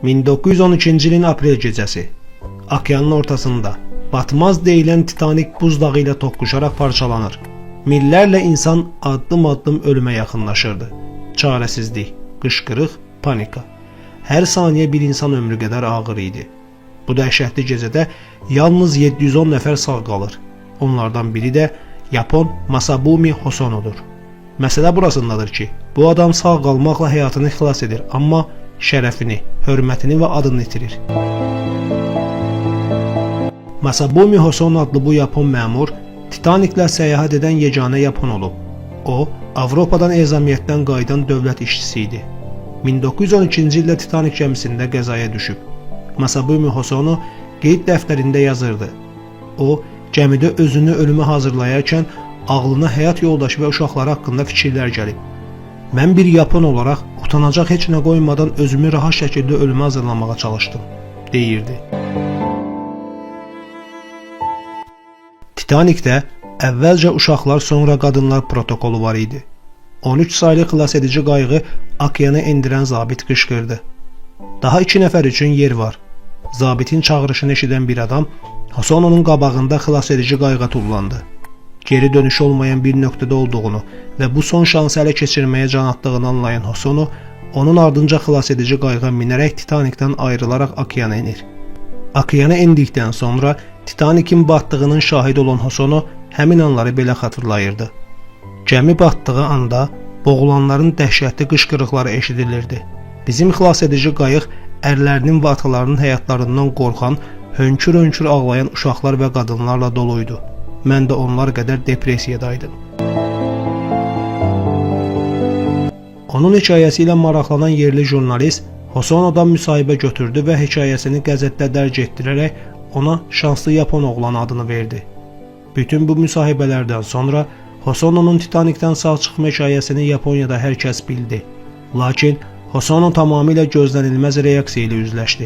1912-ci ilin aprel gecəsi. Okeanın ortasında batmaz deyilən Titanik buzdağı ilə toqquşaraq parçalanır. Millərlə insan addım-addım ölümə yaxınlaşırdı. Çarəsizlik, qışqırıq, panika. Hər saniyə bir insan ömrü qədər ağır idi. Bu dəhşətli gecədə yalnız 710 nəfər sağ qalır. Onlardan biri də Yapon Masabumi Hosono'dur. Məsələ burasındadır ki, bu adam sağ qalmaqla həyatını xilas edir, amma şərəfini, hörmətini və adını itirir. Masabumi Hosono adlı bu Yapon məmur Titaniklə səyahət edən yeganə Yapon olub. O, Avropadan ezamiyyətdən qayıdan dövlət işçisi idi. 1912-ci ildə Titanik gəmisində qəzaya düşüb. Masabumi Hosono qeyd dəftərində yazırdı. O, gəmidə özünü ölümə hazırlayarkən ağlına həyat yoldaşı və uşaqları haqqında fikirlər gəlib. Mən bir Yapon olaraq utanacaq heç nə qoymadan özümü rahat şəkildə ölümə hazırlamağa çalışdım, deyirdi. Titanikdə əvvəlcə uşaqlar, sonra qadınlar protokolu var idi. 13 saylı xilas edici qayığı okeana endirən zabit qışqırdı. Daha 2 nəfər üçün yer var. Zabitin çağırışını eşidən bir adam Hosono'nun qabağında xilas edici qayığa tullandı. Geri dönüşü olmayan bir nöqtədə olduğunu və bu son şansı ələ keçirməyə can atdığını anlayan Hosono, onun ardınca xilas edici qayığa minərək Titanikdən ayrılaraq okeana enir. Okeana endikdən sonra Titanikin batdığının şahidi olan Hosono həmin anları belə xatırlayırdı. Gəmi batdığı anda boğulanların dəhşətli qışqırıqları eşidilirdi. Bizim xilas edici qayıq ərlərinin və atalarının həyatlarından qorxan, hönkür-hönkür ağlayan uşaqlar və qadınlarla doluydu. Mən də onlar qədər depressiyadaydım. Onun hekayəsi ilə maraqlanan yerli jurnalist Hosono'dan müsahibə götürdü və hekayəsini qəzetdə dərc etdirərək ona şanslı Yapon oğlan adını verdi. Bütün bu müsahibələrdən sonra Hosono'nun Titanikdən sağ çıxma hekayəsini Yaponiyada hər kəs bildi. Lakin Hosono tamamilə gözlənilməz reaksiya ilə üzləşdi.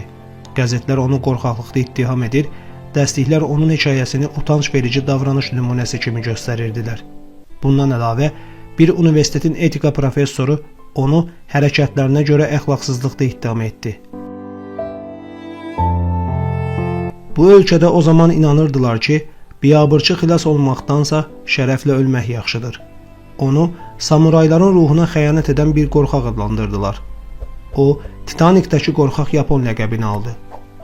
Qəzetlər onu qorxaqlıqda ittiham edir, dəstəklər onun hekayəsini utanç verici davranış nümunəsi kimi göstərirdilər. Bundan əlavə, bir universitetin etika professoru onu hərəkətlərinə görə əxlaqsızlıqda ittiham etdi. Bu ölkədə o zaman inanırdılar ki, biabırçı xilas olmaqdansa şərəflə ölmək yaxşıdır. Onu samurayların ruhuna xəyanət edən bir qorxaq adlandırdılar. O, Titanikdəki qorxaq Yapon ləqəbini aldı.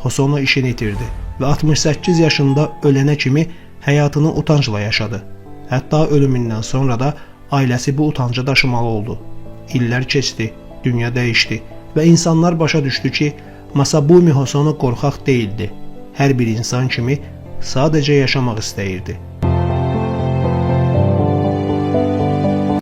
Hosono işini itirdi və 68 yaşında ölənə kimi həyatını utancla yaşadı. Hətta ölümündən sonra da ailəsi bu utancı daşımalı oldu. İllər keçdi, dünya dəyişdi və insanlar başa düşdü ki, Masabumi Hosono qorxaq deyildi. Hər bir insan kimi sadəcə yaşamaq istəyirdi.